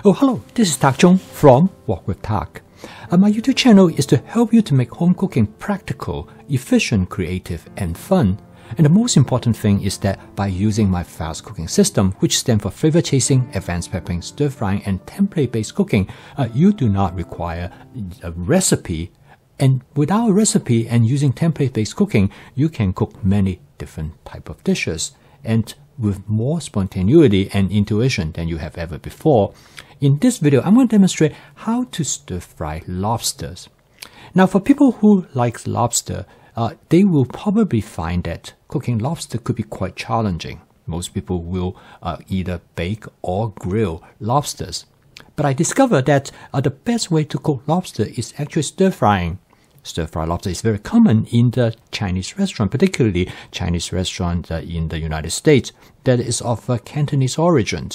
Oh, hello, this is Tak Chung from Walk with Tak. My YouTube channel is to help you to make home cooking practical, efficient, creative, and fun. And the most important thing is that by using my fast cooking system, which stands for flavor chasing, advanced peppering, stir frying, and template-based cooking, you do not require a recipe. And without a recipe and using template-based cooking, you can cook many different types of dishes, and with more spontaneity and intuition than you have ever before. In this video, I'm going to demonstrate how to stir-fry lobsters. Now, for people who like lobster, they will probably find that cooking lobster could be quite challenging. Most people will either bake or grill lobsters. But I discovered that the best way to cook lobster is actually stir-frying. Stir-fry lobster is very common in the Chinese restaurant, particularly Chinese restaurant in the United States that is of Cantonese origin.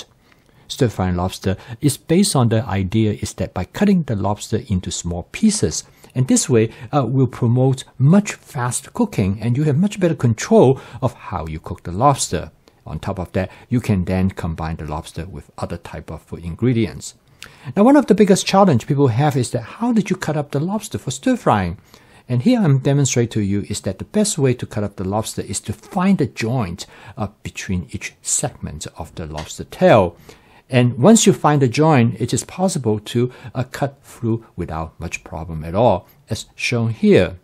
Stir-frying lobster is based on the idea is that by cutting the lobster into small pieces, and this way will promote much fast cooking, and you have much better control of how you cook the lobster. On top of that, you can then combine the lobster with other type of food ingredients. Now, one of the biggest challenge people have is that how did you cut up the lobster for stir frying? And here I'm demonstrating to you is that the best way to cut up the lobster is to find the joint between each segment of the lobster tail. And once you find the joint, it is possible to cut through without much problem at all, as shown here.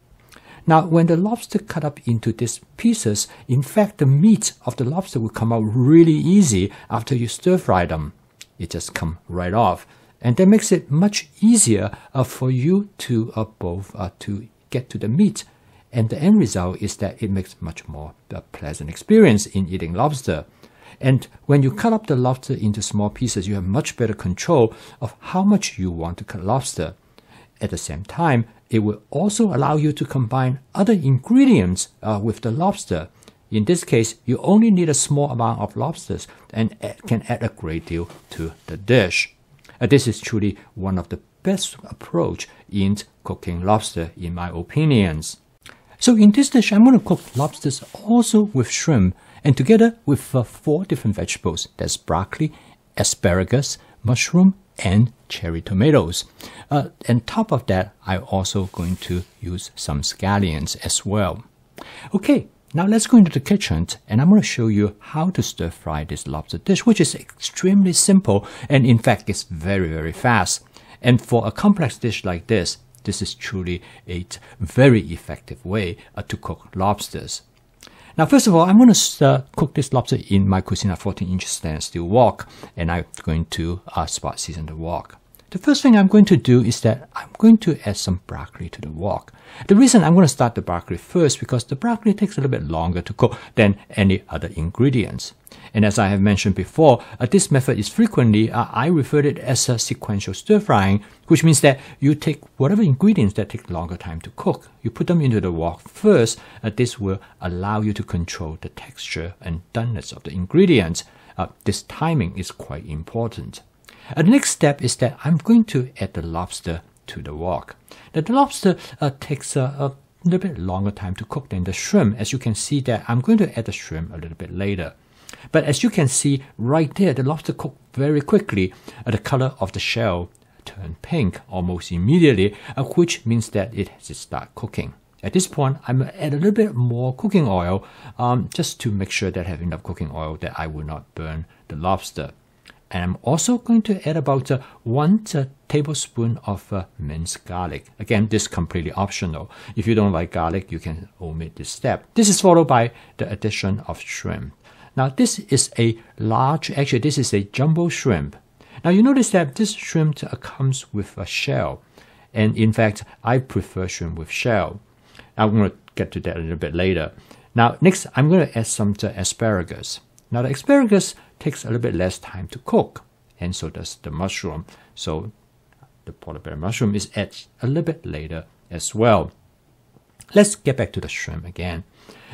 Now, when the lobster cut up into these pieces, in fact, the meat of the lobster will come out really easy after you stir fry them. It just comes right off. And that makes it much easier for you to to get to the meat. And the end result is that it makes much more pleasant experience in eating lobster. And when you cut up the lobster into small pieces, you have much better control of how much you want to cut lobster. At the same time, it will also allow you to combine other ingredients with the lobster. In this case, you only need a small amount of lobsters and can add a great deal to the dish. This is truly one of the best approach in cooking lobster, in my opinions. So in this dish, I'm going to cook lobsters also with shrimp, and together with 4 different vegetables. That's broccoli, asparagus, mushroom, and cherry tomatoes. On top of that, I'm also going to use some scallions as well. Okay, now let's go into the kitchen, and I'm going to show you how to stir fry this lobster dish, which is extremely simple, and in fact, it's very, very fast. And for a complex dish like this is truly a very effective way to cook lobsters. Now, first of all, I'm going to cook this lobster in my Cucina 14-inch stainless steel wok, and I'm going to spot season the wok. The first thing I'm going to do is that I'm going to add some broccoli to the wok. The reason I'm going to start the broccoli first because the broccoli takes a little bit longer to cook than any other ingredients. And as I have mentioned before, this method is frequently, I refer to it as a sequential stir frying, which means that you take whatever ingredients that take longer time to cook, you put them into the wok first. This will allow you to control the texture and doneness of the ingredients. This timing is quite important. The next step is that I'm going to add the lobster to the wok. Now, the lobster takes a little bit longer time to cook than the shrimp. As you can see that I'm going to add the shrimp a little bit later. But as you can see right there, the lobster cooked very quickly. The color of the shell turned pink almost immediately, which means that it has to start cooking. At this point, I'm going to add a little bit more cooking oil just to make sure that I have enough cooking oil that I will not burn the lobster. And I'm also going to add about 1 tablespoon of minced garlic. Again, this is completely optional. If you don't like garlic, you can omit this step. This is followed by the addition of shrimp. Now, this is a this is a jumbo shrimp. Now, you notice that this shrimp comes with a shell. And in fact, I prefer shrimp with shell. I'm going to get to that a little bit later. Now, next, I'm going to add some asparagus. Now, the asparagus takes a little bit less time to cook, and so does the mushroom. So the portobello mushroom is added a little bit later as well. Let's get back to the shrimp again.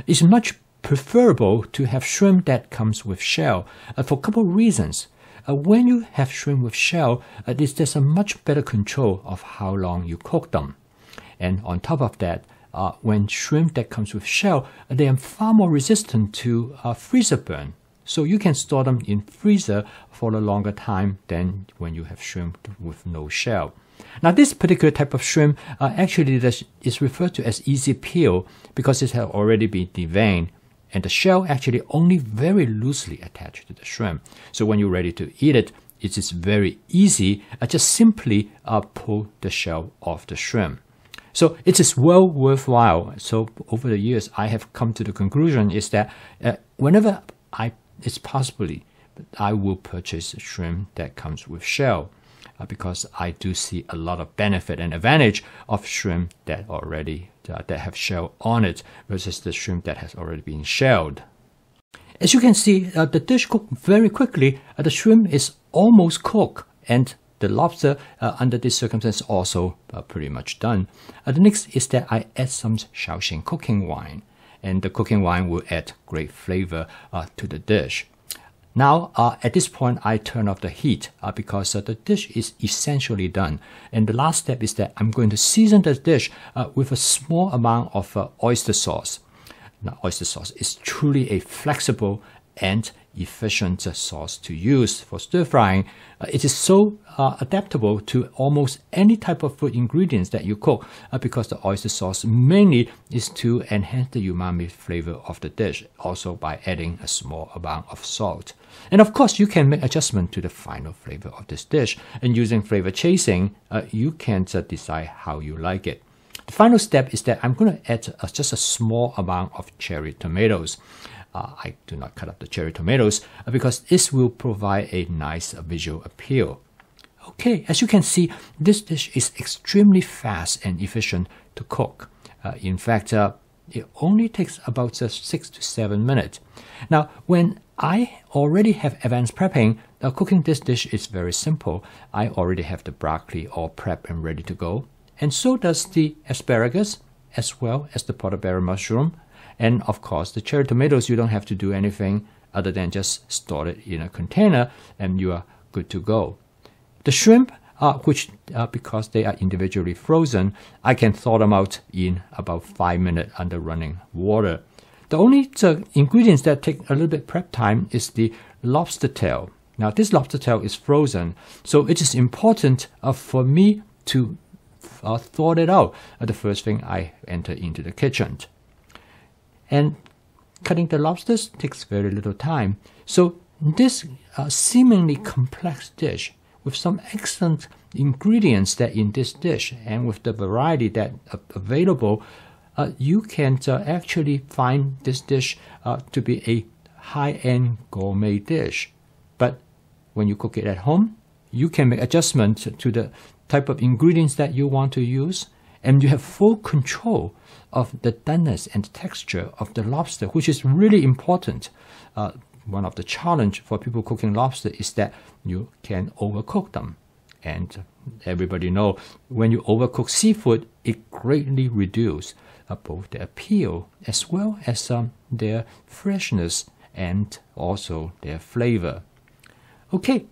It's much preferable to have shrimp that comes with shell for a couple of reasons. When you have shrimp with shell, there's a much better control of how long you cook them. And on top of that, when shrimp that comes with shell, they are far more resistant to freezer burn. So you can store them in freezer for a longer time than when you have shrimp with no shell. Now this particular type of shrimp actually is referred to as easy peel because it has already been deveined, and the shell actually only very loosely attached to the shrimp. So when you're ready to eat it, it is very easy. Just simply pull the shell off the shrimp. So it is well worthwhile. So over the years, I have come to the conclusion is that whenever it's possibly, I will purchase a shrimp that comes with shell because I do see a lot of benefit and advantage of shrimp that have shell on it versus the shrimp that has already been shelled. As you can see, the dish cooked very quickly. The shrimp is almost cooked, and the lobster under this circumstance also pretty much done. The next is that I add some Shaoxing cooking wine, and the cooking wine will add great flavor to the dish. Now, at this point, I turn off the heat because the dish is essentially done. And the last step is that I'm going to season the dish with a small amount of oyster sauce. Now, oyster sauce is truly a flexible and efficient sauce to use for stir frying. It is so adaptable to almost any type of food ingredients that you cook because the oyster sauce mainly is to enhance the umami flavor of the dish, also by adding a small amount of salt. And of course, you can make adjustment to the final flavor of this dish, and using flavor chasing, you can decide how you like it. The final step is that I'm going to add just a small amount of cherry tomatoes. I do not cut up the cherry tomatoes because this will provide a nice visual appeal. Okay, as you can see, this dish is extremely fast and efficient to cook. In fact, it only takes about 6 to 7 minutes. Now, when I already have advanced prepping, cooking this dish is very simple. I already have the broccoli all prepped and ready to go. And so does the asparagus, as well as the portobello mushroom. And of course, the cherry tomatoes, you don't have to do anything other than just store it in a container and you are good to go. The shrimp, because they are individually frozen, I can thaw them out in about 5 minutes under running water. The only ingredients that take a little bit prep time is the lobster tail. Now, this lobster tail is frozen, so it is important for me to thaw it out the first thing I enter into the kitchen. And cutting the lobsters takes very little time. So this seemingly complex dish with some excellent ingredients that in this dish and with the variety that available, you can actually find this dish to be a high-end gourmet dish. But when you cook it at home, you can make adjustments to the type of ingredients that you want to use, and you have full control of the doneness and texture of the lobster, which is really important. One of the challenge for people cooking lobster is that you can overcook them. And everybody know when you overcook seafood, it greatly reduces both the appeal as well as their freshness and also their flavor. Okay,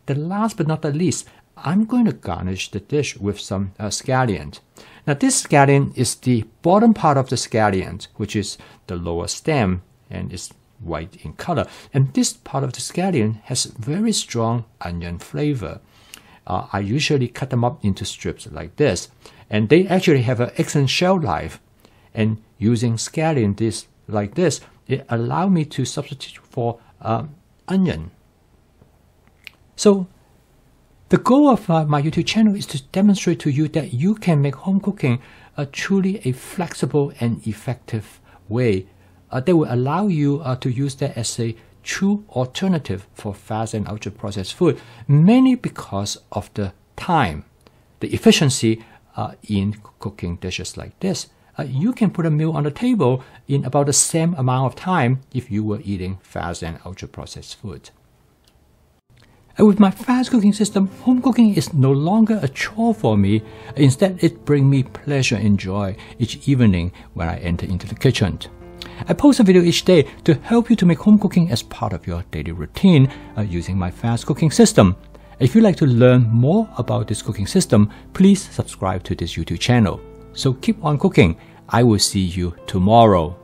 the last but not the least, I'm going to garnish the dish with some scallion. Now this scallion is the bottom part of the scallion, which is the lower stem and is white in color. And this part of the scallion has very strong onion flavor. I usually cut them up into strips like this, and they actually have an excellent shell life. And using scallion like this, it allows me to substitute for onion. So the goal of my YouTube channel is to demonstrate to you that you can make home cooking truly a flexible and effective way that will allow you to use that as a true alternative for fast and ultra-processed food, mainly because of the time, the efficiency in cooking dishes like this. You can put a meal on the table in about the same amount of time if you were eating fast and ultra-processed food. And with my fast cooking system, home cooking is no longer a chore for me. Instead, it brings me pleasure and joy each evening when I enter into the kitchen. I post a video each day to help you to make home cooking as part of your daily routine using my fast cooking system. If you'd like to learn more about this cooking system, please subscribe to this YouTube channel. So keep on cooking. I will see you tomorrow.